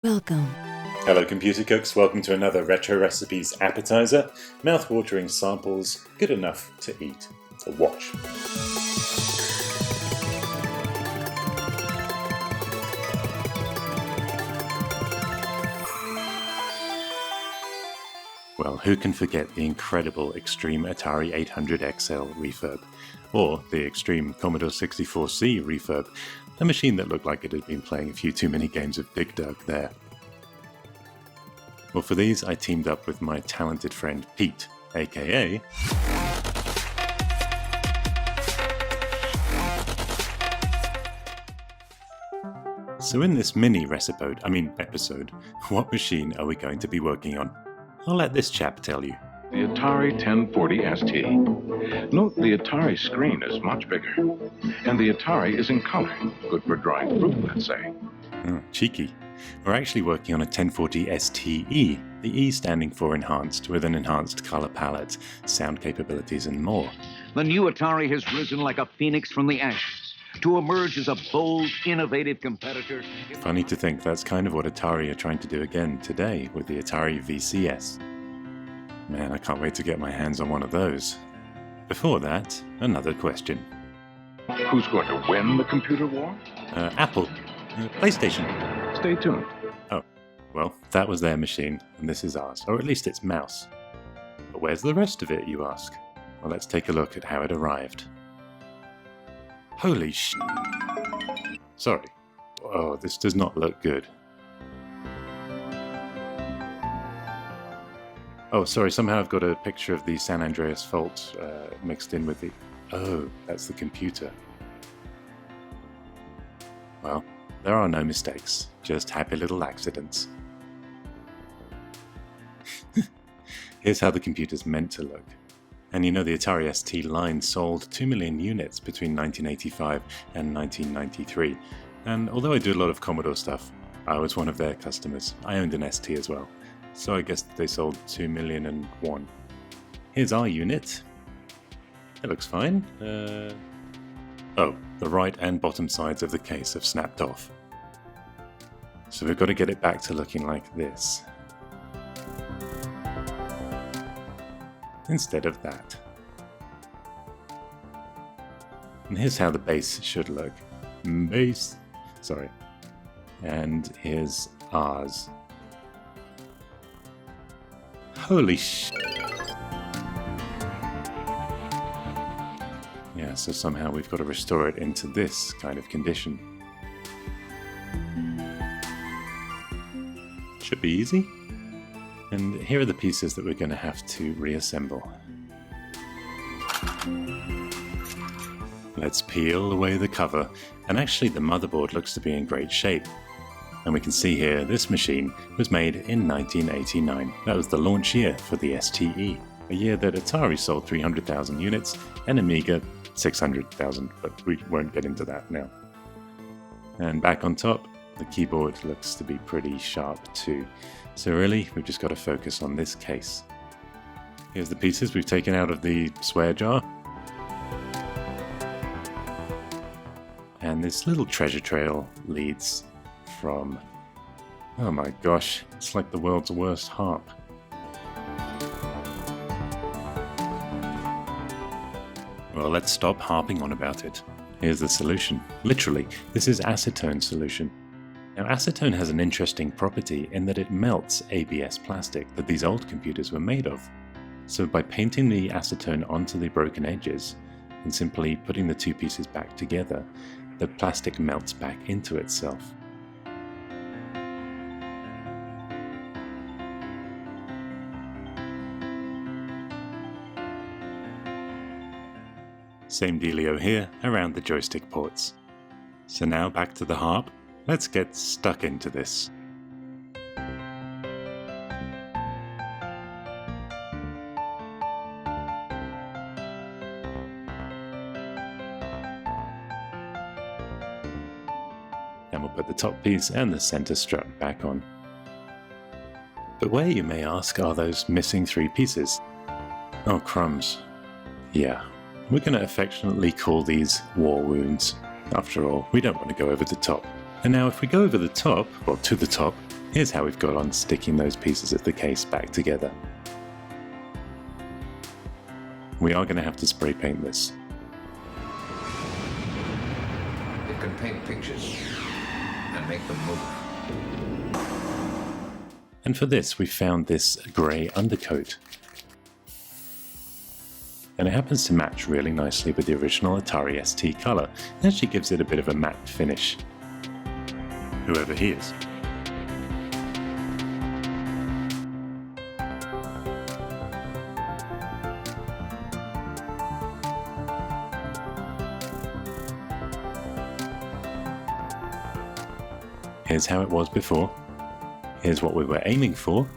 Welcome. Hello computer cooks, welcome to another Retro Recipes appetizer. Mouth-watering samples, good enough to eat or watch. Well, who can forget the incredible Extreme Atari 800XL refurb, or the Extreme Commodore 64C refurb, a machine that looked like it had been playing a few too many games of Dig Dug there. Well, for these I teamed up with my talented friend Pete, aka... So in this mini episode, what machine are we going to be working on? I'll let this chap tell you. The Atari 1040 ST. Note the Atari screen is much bigger, and the Atari is in color, good for drying fruit, let's say. Oh, cheeky. We're actually working on a 1040 STE, the E standing for enhanced, with an enhanced color palette, sound capabilities and more. The new Atari has risen like a phoenix from the ashes to emerge as a bold, innovative competitor. Funny to think that's kind of what Atari are trying to do again today with the Atari VCS. Man, I can't wait to get my hands on one of those. Before that, another question. Who's going to win the computer war? Apple. PlayStation. Stay tuned. Oh, well, that was their machine, and this is ours, or at least its mouse. But where's the rest of it, you ask? Well, let's take a look at how it arrived. Holy sh... Sorry. Oh, this does not look good. Oh, sorry, somehow I've got a picture of the San Andreas Fault mixed in with the... Oh, that's the computer. Well, there are no mistakes, just happy little accidents. Here's how the computer's meant to look. And you know the Atari ST line sold 2 million units between 1985 and 1993. And although I do a lot of Commodore stuff, I was one of their customers. I owned an ST as well. So I guess they sold 2,000,001. Here's our unit. It looks fine. Oh, the right and bottom sides of the case have snapped off. So we've got to get it back to looking like this. Instead of that. And here's how the base should look. Base. Sorry. And here's ours. Holy sh... Yeah, so somehow we've got to restore it into this kind of condition. Should be easy. And here are the pieces that we're going to have to reassemble. Let's peel away the cover, and actually the motherboard looks to be in great shape. And we can see here, this machine was made in 1989. That was the launch year for the STE, a year that Atari sold 300,000 units and Amiga 600,000, but we won't get into that now. And back on top, the keyboard looks to be pretty sharp too. So really, we've just got to focus on this case. Here's the pieces we've taken out of the swear jar. And this little treasure trail leads from... Oh my gosh, it's like the world's worst harp. Well, let's stop harping on about it. Here's the solution. Literally, this is acetone solution. Now, acetone has an interesting property in that it melts ABS plastic that these old computers were made of. So by painting the acetone onto the broken edges and simply putting the two pieces back together, the plastic melts back into itself. Same dealio here around the joystick ports. So now back to the harp. Let's get stuck into this. And we'll put the top piece and the center strut back on. But where, you may ask, are those missing three pieces? Oh, crumbs. Yeah, we're going to affectionately call these war wounds. After all, we don't want to go over the top. And now if we go over the top, well, to the top, Here's how we've got on sticking those pieces of the case back together. We are going to have to spray paint this. It can paint pictures and make them move. And for this, we found this grey undercoat. And it happens to match really nicely with the original Atari ST colour. It actually gives it a bit of a matte finish. Whoever he is. Here's how it was before, here's what we were aiming for,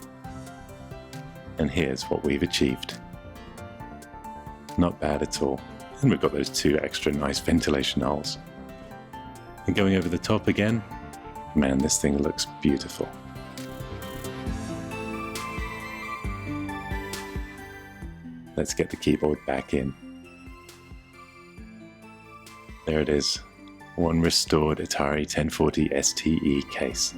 and here's what we've achieved. Not bad at all. And we've got those two extra nice ventilation holes. And going over the top again, man, this thing looks beautiful. Let's get the keyboard back in. There it is. One restored Atari 1040 STE case.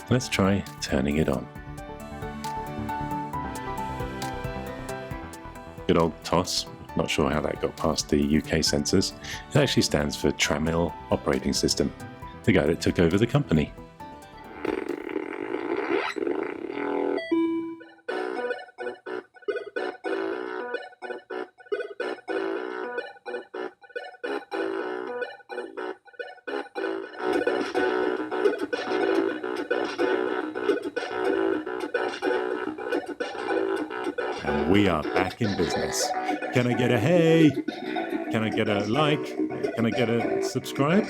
Let's try turning it on. Good old toss. Not sure how that got past the UK censors. It actually stands for Tramil Operating System, the guy that took over the company. And we are back in business. Can I get a hey? Can I get a like? Can I get a subscribe?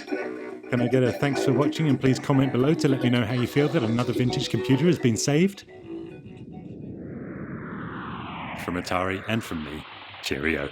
Can I get a thanks for watching, and please comment below to let me know how you feel that another vintage computer has been saved? From Atari and from me, cheerio.